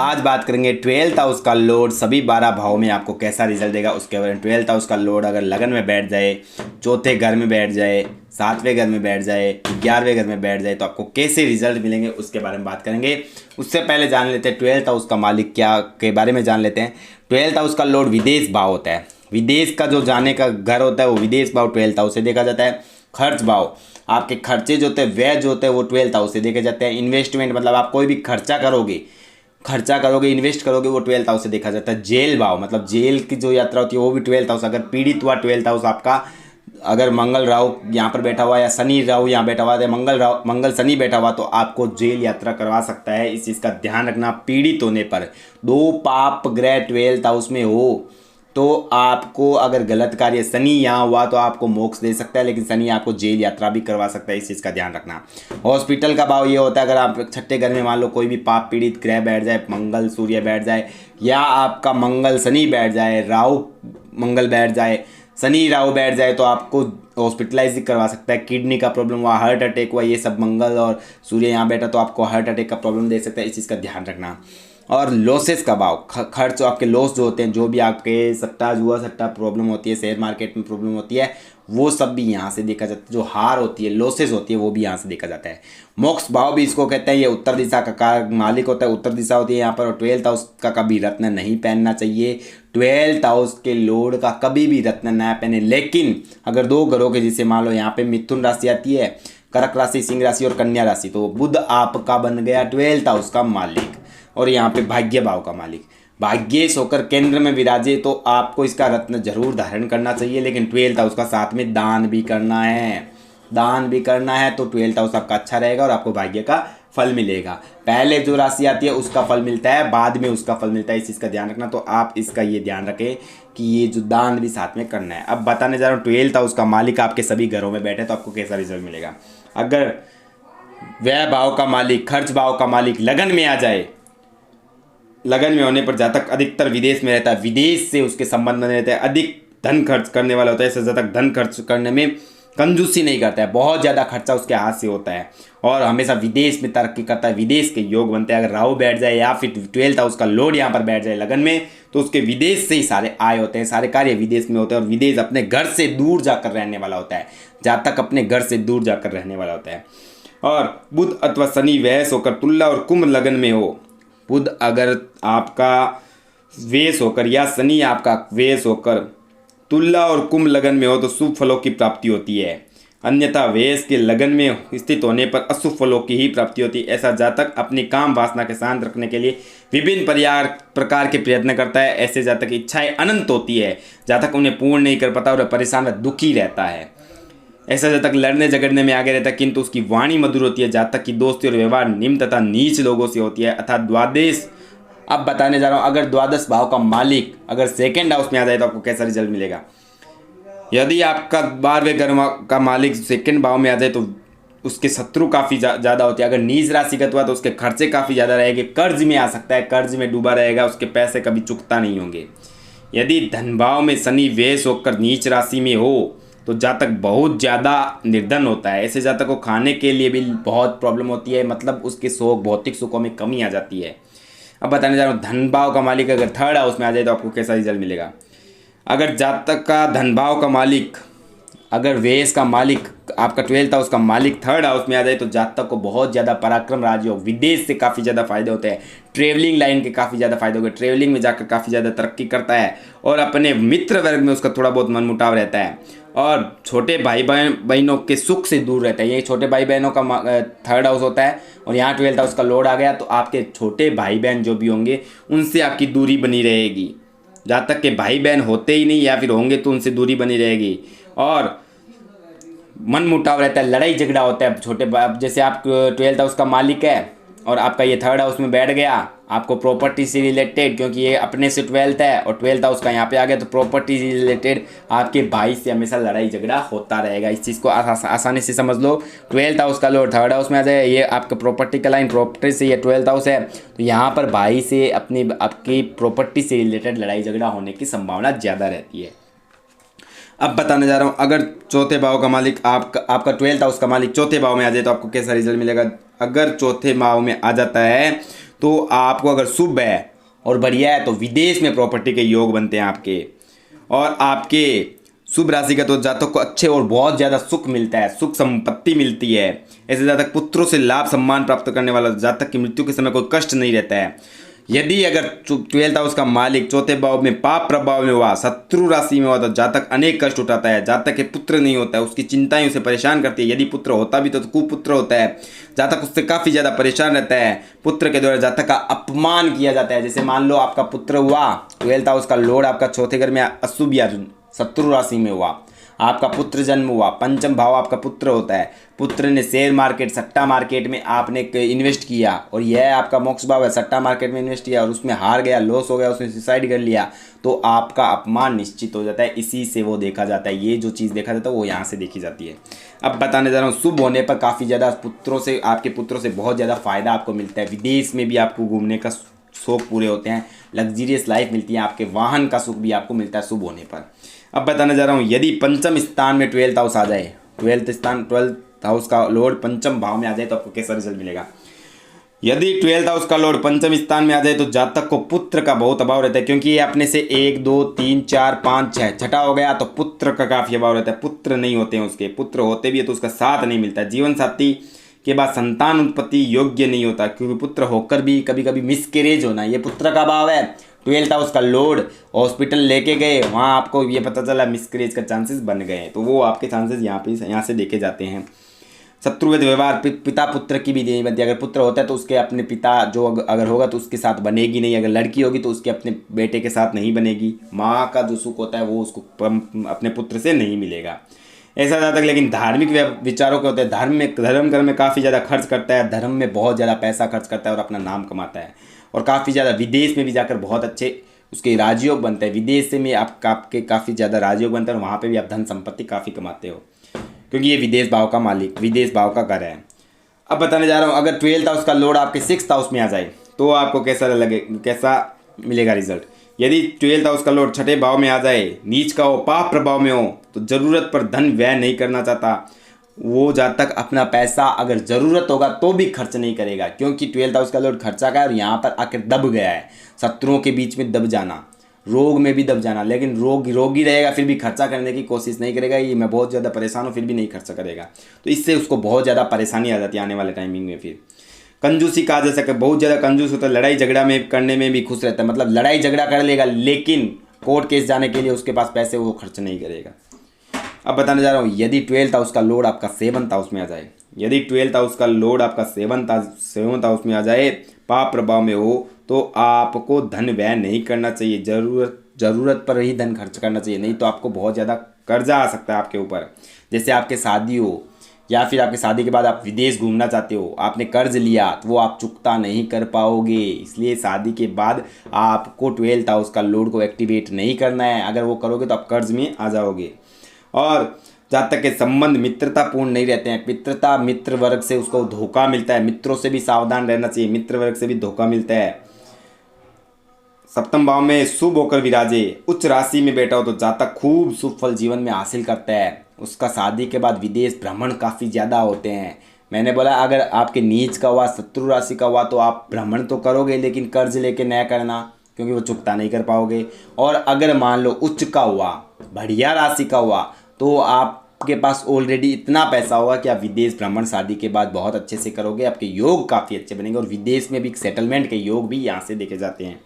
आज बात करेंगे 12th हाउस का लॉर्ड सभी 12 भावों में आपको कैसा रिजल्ट देगा उसके बारे में। 12th हाउस का लॉर्ड अगर लगन में बैठ जाए, चौथे घर में बैठ जाए, सातवें घर में बैठ जाए, 11वें घर में बैठ जाए तो आपको कैसे रिजल्ट मिलेंगे उसके बारे में बात करेंगे। उससे पहले जान लेते हैं 12th हाउस का मालिक क्या के बारे में जान लेते हैं। 12th हाउस का लॉर्ड विदेश भाव होता है। विदेश का जो जाने का घर होता है वो विदेश भाव 12th हाउस से देखा जाता है। खर्च भाव, आपके खर्चे जो होते हैं, व्यय जो होते हैं वो 12th हाउस से देखे जाते हैं। इन्वेस्टमेंट मतलब आप कोई भी खर्चा करोगे इन्वेस्ट करोगे वो 12th हाउस से देखा जाता है। जेल भाव मतलब जेल की जो यात्रा होती है वो भी 12th हाउस। अगर पीड़ित हुआ 12th हाउस आपका, अगर मंगल राहु यहाँ पर बैठा हुआ या शनि राहु यहाँ बैठा हुआ या मंगल शनि बैठा हुआ तो आपको जेल यात्रा करवा सकता है। इस चीज़ का ध्यान रखना। पीड़ित होने पर, दो पाप ग्रह 12th हाउस में हो तो आपको, अगर गलत कार्य शनि यहाँ हुआ तो आपको मोक्ष दे सकता है, लेकिन शनि आपको जेल यात्रा भी करवा सकता है। इस चीज़ का ध्यान रखना। हॉस्पिटल का भाव ये होता है, अगर आप छठे घर में मान लो कोई भी पाप पीड़ित ग्रह बैठ जाए, मंगल सूर्य बैठ जाए या आपका मंगल शनि बैठ जाए, राहु मंगल बैठ जाए, शनि राहु बैठ जाए तो आपको हॉस्पिटलाइज करवा सकता है। किडनी का प्रॉब्लम हुआ, हार्ट अटैक हुआ, ये सब मंगल और सूर्य यहाँ बैठा तो आपको हार्ट अटैक का प्रॉब्लम दे सकता है। इस चीज़ का ध्यान रखना। और लॉसेस का भाव, खर्च, आपके लॉस जो होते हैं, जो भी आपके सट्टा जुआ सट्टा प्रॉब्लम होती है, शेयर मार्केट में प्रॉब्लम होती है, वो सब भी यहाँ से देखा जाता है। जो हार होती है, लॉसेस होती है, वो भी यहाँ से देखा जाता है। मोक्ष भाव भी इसको कहते हैं। ये उत्तर दिशा का मालिक होता है, उत्तर दिशा होती है यहाँ पर। और 12th हाउस का कभी रत्न नहीं पहनना चाहिए। 12th हाउस के लॉर्ड का कभी भी रत्न ना पहने। लेकिन अगर दो घरों के, जिसे मान लो यहाँ पे मिथुन राशि आती है, कर्क राशि, सिंह राशि और कन्या राशि, तो बुध आपका बन गया 12th हाउस का मालिक और यहाँ पे भाग्य भाव का मालिक। भाग्येश होकर केंद्र में विराजे तो आपको इसका रत्न जरूर धारण करना चाहिए, लेकिन 12th हाउस का साथ में दान भी करना है। दान भी करना है तो 12th हाउस आपका अच्छा रहेगा और आपको भाग्य का फल मिलेगा। पहले जो राशि आती है उसका फल मिलता है, बाद में उसका फल मिलता है। इस चीज़ का ध्यान रखना। तो आप इसका ये ध्यान रखें कि ये जो दान भी साथ में करना है। अब बताने जा रहा हूँ 12th हाउस का मालिक आपके सभी घरों में बैठे तो आपको कैसा रिजल्ट मिलेगा। अगर व्यय भाव का मालिक, खर्च भाव का मालिक लगन में आ जाए, लगन में होने पर जातक अधिकतर विदेश में रहता है, विदेश से उसके संबंध में रहता है, अधिक धन खर्च करने वाला होता है। ऐसे जातक धन खर्च करने में कंजूसी नहीं करता है, बहुत ज़्यादा खर्चा उसके हाथ से होता है और हमेशा विदेश में तरक्की करता है, विदेश के योग बनते हैं। अगर राहु बैठ जाए या फिर 12th हाउस का लॉर्ड यहाँ पर बैठ जाए लगन में तो उसके विदेश से ही सारे आय होते हैं, सारे कार्य विदेश में होते हैं और विदेश अपने घर से दूर जाकर रहने वाला होता है। जातक अपने घर से दूर जाकर रहने वाला होता है। और बुध अथवा शनि वैस होकर तुला और कुंभ लगन में हो, बुध अगर आपका वेश होकर या शनि आपका वेश होकर तुला और कुंभ लगन में हो तो शुभ फलों की प्राप्ति होती है। अन्यथा वेश के लगन में स्थित होने पर अशुभ फलों की ही प्राप्ति होती है। ऐसा जातक अपनी काम वासना के शांत रखने के लिए विभिन्न प्रकार के प्रयत्न करता है। ऐसे जातक की इच्छाएं अनंत होती है, जातक उन्हें पूर्ण नहीं कर पाता और परेशान व दुखी रहता है। ऐसा जातक लड़ने झगड़ने में आगे रहता है किंतु उसकी वाणी मधुर होती है। जातक की दोस्ती और व्यवहार निम्न तथा नीच लोगों से होती है। अर्थात द्वादश, अब बताने जा रहा हूँ, अगर द्वादश भाव का मालिक अगर सेकंड हाउस में आ जाए तो आपको कैसा रिजल्ट मिलेगा। यदि आपका 12वें घर का मालिक सेकंड भाव में आ जाए तो उसके शत्रु काफ़ी ज़्यादा होते हैं। अगर नीच राशिगत हुआ तो उसके खर्चे काफ़ी ज़्यादा रहेंगे, कर्ज में आ सकता है, कर्ज में डूबा रहेगा, उसके पैसे कभी चुकता नहीं होंगे। यदि धन भाव में शनि वेश होकर नीच राशि में हो तो जातक बहुत ज़्यादा निर्धन होता है। ऐसे जातक को खाने के लिए भी बहुत प्रॉब्लम होती है, मतलब उसके शौक, भौतिक सुखों में कमी आ जाती है। अब बताने जा रहा हूँ धन भाव का मालिक अगर थर्ड हाउस में आ जाए तो आपको कैसा रिजल्ट मिलेगा। अगर जातक का धन भाव का मालिक, अगर वेश का मालिक आपका 12th हाउस का मालिक थर्ड हाउस में आ जाए तो जातक को बहुत ज़्यादा पराक्रम राजयोग, विदेश से काफ़ी ज़्यादा फायदे होते हैं, ट्रेवलिंग लाइन के काफ़ी ज़्यादा फायदे होते हैं, ट्रेवलिंग में जाकर काफ़ी ज़्यादा तरक्की करता है और अपने मित्र वर्ग में उसका थोड़ा बहुत मनमुटाव रहता है और छोटे भाई बहनों के सुख से दूर रहता है। ये छोटे भाई बहनों का थर्ड हाउस होता है और यहाँ 12th हाउस का लॉर्ड आ गया तो आपके छोटे भाई बहन जो भी होंगे उनसे आपकी दूरी बनी रहेगी। जहाँ तक के भाई बहन होते ही नहीं या फिर होंगे तो उनसे दूरी बनी रहेगी और मन मुटाव रहता है, लड़ाई झगड़ा होता है छोटे। जैसे आप 12th हाउस का मालिक है और आपका ये थर्ड हाउस में बैठ गया, आपको प्रॉपर्टी से रिलेटेड, क्योंकि ये अपने से 12th है और 12th हाउस का यहाँ पे आ गया तो प्रॉपर्टी से रिलेटेड आपके भाई से हमेशा लड़ाई झगड़ा होता रहेगा। इस चीज़ को आसानी से समझ लो। 12th हाउस का लॉर्ड थर्ड हाउस में आ जाए, ये आपका प्रॉपर्टी का लाइन, प्रॉपर्टी से ये 12th हाउस है तो यहाँ पर भाई से आपकी प्रॉपर्टी से रिलेटेड लड़ाई झगड़ा होने की संभावना ज़्यादा रहती है। अब बताने जा रहा हूँ, अगर चौथे भाव का मालिक आपका 12th हाउस का मालिक चौथे भाव में आ जाए तो आपको कैसा रिजल्ट मिलेगा। अगर चौथे भाव में आ जाता है तो आपको अगर शुभ है और बढ़िया है तो विदेश में प्रॉपर्टी के योग बनते हैं आपके। और आपके शुभ राशि का तो जातक को अच्छे और बहुत ज़्यादा सुख मिलता है, सुख संपत्ति मिलती है। ऐसे जातक पुत्रों से लाभ सम्मान प्राप्त करने वाला जातक की मृत्यु के समय कोई कष्ट नहीं रहता है। यदि अगर 12th हाउस का मालिक चौथे भाव में पाप प्रभाव में हुआ, शत्रु राशि में हुआ, तो जातक अनेक कष्ट उठाता है। जातक के पुत्र नहीं होता है, उसकी चिंताएं उसे परेशान करती है। यदि पुत्र होता भी तो कुपुत्र होता है, जातक उससे काफ़ी ज़्यादा परेशान रहता है। पुत्र के द्वारा जातक का अपमान किया जाता है। जैसे मान लो आपका पुत्र हुआ, 12th हाउस का लॉर्ड आपका चौथे घर में अशुभ या शत्रु राशि में हुआ, आपका पुत्र जन्म हुआ, पंचम भाव आपका पुत्र होता है। पुत्र ने शेयर मार्केट सट्टा मार्केट में आपने इन्वेस्ट किया और यह आपका मोक्ष भाव है, सट्टा मार्केट में इन्वेस्ट किया और उसमें हार गया, लॉस हो गया, उसने सुसाइड कर लिया, तो आपका अपमान निश्चित हो जाता है। इसी से वो देखा जाता है, ये जो चीज़ देखा जाता है वो यहाँ से देखी जाती है। अब बताने जा रहा हूँ, शुभ होने पर काफ़ी ज़्यादा पुत्रों से, आपके पुत्रों से बहुत ज़्यादा फायदा आपको मिलता है। विदेश में भी आपको घूमने का शौक पूरे होते हैं, लग्जरियस लाइफ मिलती है, आपके वाहन का सुख भी आपको मिलता है शुभ होने पर। अब बताने जा रहा हूँ, यदि पंचम स्थान में 12th हाउस आ जाए, 12th हाउस का लॉर्ड पंचम भाव में आ जाए तो आपको कैसा रिजल्ट मिलेगा। यदि 12th हाउस का लॉर्ड पंचम स्थान में आ जाए तो जातक को पुत्र का बहुत अभाव रहता है, क्योंकि ये अपने से 1 2 3 4 5 6 छठा हो गया, तो पुत्र का काफ़ी अभाव रहता है। पुत्र नहीं होते हैं उसके, पुत्र होते भी है तो उसका साथ नहीं मिलता है। जीवन साथी के बाद संतान उत्पत्ति योग्य नहीं होता, क्योंकि पुत्र होकर भी कभी कभी मिसकैरेज होना, ये पुत्र का अभाव है। 12th हाउस का लॉर्ड हॉस्पिटल लेके गए, वहाँ आपको ये पता चला मिसकैरेज का चांसेस बन गए, तो वो आपके चांसेस यहाँ से देखे जाते हैं। शत्रुवत व्यवहार पिता पुत्र की भी नहीं बनती। अगर पुत्र होता है तो उसके अपने पिता जो अगर होगा तो उसके साथ बनेगी नहीं, अगर लड़की होगी तो उसके अपने बेटे के साथ नहीं बनेगी। माँ का जो सुख होता है वो उसको अपने पुत्र से नहीं मिलेगा, ऐसा ज़्यादा। लेकिन धार्मिक विचारों के होते हैं, धर्म कर्म में काफ़ी ज़्यादा खर्च करता है, धर्म में बहुत ज़्यादा पैसा खर्च करता है और अपना नाम कमाता है, और काफ़ी ज़्यादा विदेश में भी जाकर बहुत अच्छे उसके राजयोग बनते हैं। विदेश से में आपके काफ़ी ज़्यादा राजयोग बनते हैं और वहाँ पे भी आप धन संपत्ति काफ़ी कमाते हो, क्योंकि ये विदेश भाव का मालिक, विदेश भाव का घर है। अब बताने जा रहा हूँ, अगर 12th हाउस का लॉर्ड आपके 6th हाउस में आ जाए तो आपको कैसा मिलेगा रिजल्ट। यदि 12th हाउस का लॉर्ड छठे भाव में आ जाए, नीच का हो, पाप प्रभाव में हो, तो ज़रूरत पर धन व्यय नहीं करना चाहता। वो जातक अपना पैसा अगर ज़रूरत होगा तो भी खर्च नहीं करेगा, क्योंकि 12th हाउस का लॉर्ड खर्चा का है और यहाँ पर आकर दब गया है। शत्रुओं के बीच में दब जाना, रोग में भी दब जाना, लेकिन रोगी रहेगा फिर भी खर्चा करने की कोशिश नहीं करेगा। ये मैं बहुत ज़्यादा परेशान हूँ फिर भी नहीं खर्चा करेगा, तो इससे उसको बहुत ज़्यादा परेशानी आ जाती है आने वाले टाइमिंग में। फिर कंजूसी कहा जा सके, बहुत ज़्यादा कंजूस होता है, लड़ाई झगड़ा में करने में भी खुश रहता है, मतलब लड़ाई झगड़ा कर लेगा लेकिन कोर्ट केस जाने के लिए उसके पास पैसे वो खर्च नहीं करेगा। अब बताने जा रहा हूँ, यदि 12th हाउस का लॉर्ड आपका 7th हाउस में आ जाए, यदि 12th हाउस का लॉर्ड आपका 7th हाउस में आ जाए, पाप प्रभाव में हो, तो आपको धन व्यय नहीं करना चाहिए। ज़रूरत पर ही धन खर्च करना चाहिए, नहीं तो आपको बहुत ज़्यादा कर्जा आ सकता है आपके ऊपर। जैसे आपके शादी हो या फिर आपके शादी के बाद आप विदेश घूमना चाहते हो, आपने कर्ज लिया तो वो आप चुकता नहीं कर पाओगे, इसलिए शादी के बाद आपको 12th हाउस का लॉर्ड को एक्टिवेट नहीं करना है। अगर वो करोगे तो आप कर्ज में आ जाओगे। और जातक के संबंध मित्रतापूर्ण नहीं रहते हैं, मित्र वर्ग से उसको धोखा मिलता है, मित्रों से भी सावधान रहना चाहिए, मित्र वर्ग से भी धोखा मिलता है। सप्तम भाव में शुभ होकर विराजे, उच्च राशि में बैठा हो तो जातक खूब शुभ फल जीवन में हासिल करता है। उसका शादी के बाद विदेश भ्रमण काफ़ी ज़्यादा होते हैं। मैंने बोला अगर आपके नीच का हुआ, शत्रु राशि का हुआ तो आप भ्रमण तो करोगे लेकिन कर्ज लेके न करना, क्योंकि वो चुकता नहीं कर पाओगे। और अगर मान लो उच्च का हुआ, बढ़िया राशि का हुआ, तो आपके पास ऑलरेडी इतना पैसा होगा कि आप विदेश भ्रमण शादी के बाद बहुत अच्छे से करोगे, आपके योग काफ़ी अच्छे बनेंगे और विदेश में भी सेटलमेंट के योग भी यहाँ से देखे जाते हैं।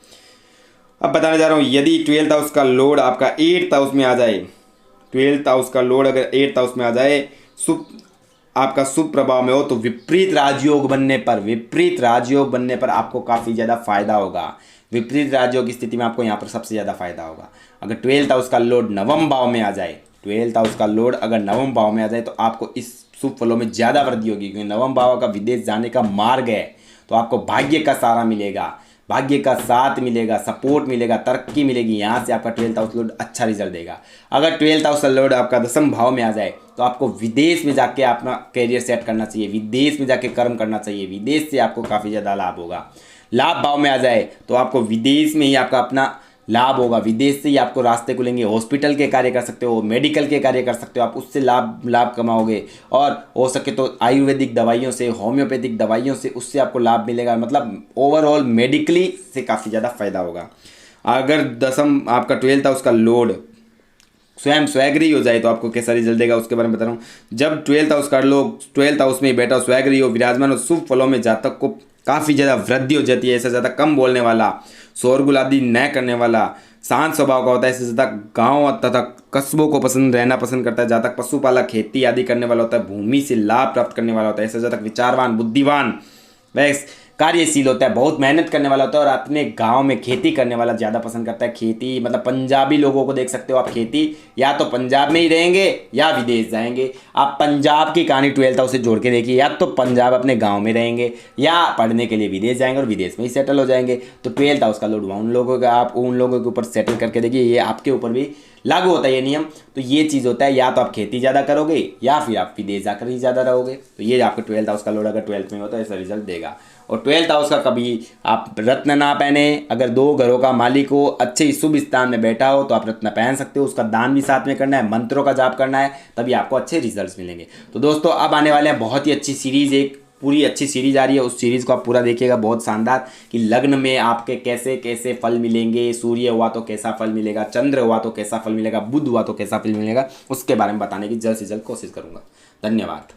अब बताने जा रहा हूँ, यदि 12th हाउस का लॉर्ड आपका 8th हाउस में आ जाए, 12th हाउस का लॉर्ड अगर 8th हाउस में आ जाए, आपका शुभ प्रभाव में हो, तो विपरीत राजयोग बनने पर आपको काफ़ी ज़्यादा फायदा होगा। विपरीत राजयोग की स्थिति में आपको यहाँ पर सबसे ज़्यादा फायदा होगा। अगर 12th हाउस का लॉर्ड नवम भाव में आ जाए, 12th हाउस का लॉर्ड अगर नवम भाव में आ जाए तो आपको इस शुभ फलों में ज़्यादा वृद्धि होगी, क्योंकि नवम भाव का विदेश जाने का मार्ग है, तो आपको भाग्य का सहारा मिलेगा, भाग्य का साथ मिलेगा, सपोर्ट मिलेगा, तरक्की मिलेगी। यहाँ से आपका 12th हाउस लॉर्ड अच्छा रिजल्ट देगा। अगर 12th हाउस लॉर्ड आपका 10th भाव में आ जाए तो आपको विदेश में जाके अपना करियर सेट करना चाहिए, विदेश में जाके कर्म करना चाहिए, विदेश से आपको काफ़ी ज़्यादा लाभ होगा। लाभ भाव में आ जाए तो आपको विदेश में ही आपका अपना लाभ होगा। विदेश से ही आपको रास्ते खुलेंगे, हॉस्पिटल के कार्य कर सकते हो, मेडिकल के कार्य कर सकते हो, आप उससे लाभ लाभ कमाओगे। और हो सके तो आयुर्वेदिक दवाइयों से, होम्योपैथिक दवाइयों से, उससे आपको लाभ मिलेगा। मतलब ओवरऑल मेडिकली से काफ़ी ज़्यादा फायदा होगा। अगर दसम आपका 12th हाउस का लॉर्ड स्वयं स्वैगरी हो जाए तो आपको कैसा रिजल्ट देगा उसके बारे में बता रहा हूँ। जब 12th हाउस का लोग 12th हाउस में बैठा हो, स्वैगरी हो, विराजमान हो, शुभ फलों में जातक को काफ़ी ज़्यादा वृद्धि हो जाती है। ऐसा ज़्यादा कम बोलने वाला, शोरगुल आदि न करने वाला, शांत स्वभाव का होता है। इससे ज़्यादा गाँव तथा कस्बों को रहना पसंद करता है। जातक पशुपालक, खेती आदि करने वाला होता है, भूमि से लाभ प्राप्त करने वाला होता है। ऐसा जातक विचारवान, बुद्धिवान, वह कार्यशील होता है, बहुत मेहनत करने वाला होता है और अपने गांव में खेती करने वाला ज़्यादा पसंद करता है। खेती मतलब पंजाबी लोगों को देख सकते हो आप, खेती या तो पंजाब में ही रहेंगे या विदेश जाएंगे। आप पंजाब की कहानी 12th हाउस से जोड़ के देखिए, या तो पंजाब अपने गांव में रहेंगे या पढ़ने के लिए विदेश जाएंगे और विदेश में ही सेटल हो जाएंगे। तो 12th हाउस का लोड उन लोगों का, आप उन लोगों के ऊपर सेटल करके देखिए, ये आपके ऊपर भी लागू होता है ये नियम। तो ये चीज़ होता है, या तो आप खेती ज़्यादा करोगे या फिर आप विदेश जाकर ही ज़्यादा रहोगे। तो ये आपके 12th हाउस का लोड अगर 12th में हो तो ऐसा रिजल्ट देगा। और 12th हाउस का कभी आप रत्न ना पहने। अगर 2 घरों का मालिक हो, अच्छे शुभ स्थान में बैठा हो तो आप रत्न पहन सकते हो। उसका दान भी साथ में करना है, मंत्रों का जाप करना है, तभी आपको अच्छे रिजल्ट्स मिलेंगे। तो दोस्तों अब आने वाले हैं बहुत ही अच्छी सीरीज़, एक पूरी अच्छी सीरीज आ रही है, उस सीरीज़ को आप पूरा देखिएगा, बहुत शानदार, कि लग्न में आपके कैसे कैसे फल मिलेंगे। सूर्य हुआ तो कैसा फल मिलेगा, चंद्र हुआ तो कैसा फल मिलेगा, बुध हुआ तो कैसा फल मिलेगा, उसके बारे में बताने की जल्द से जल्द कोशिश करूँगा। धन्यवाद।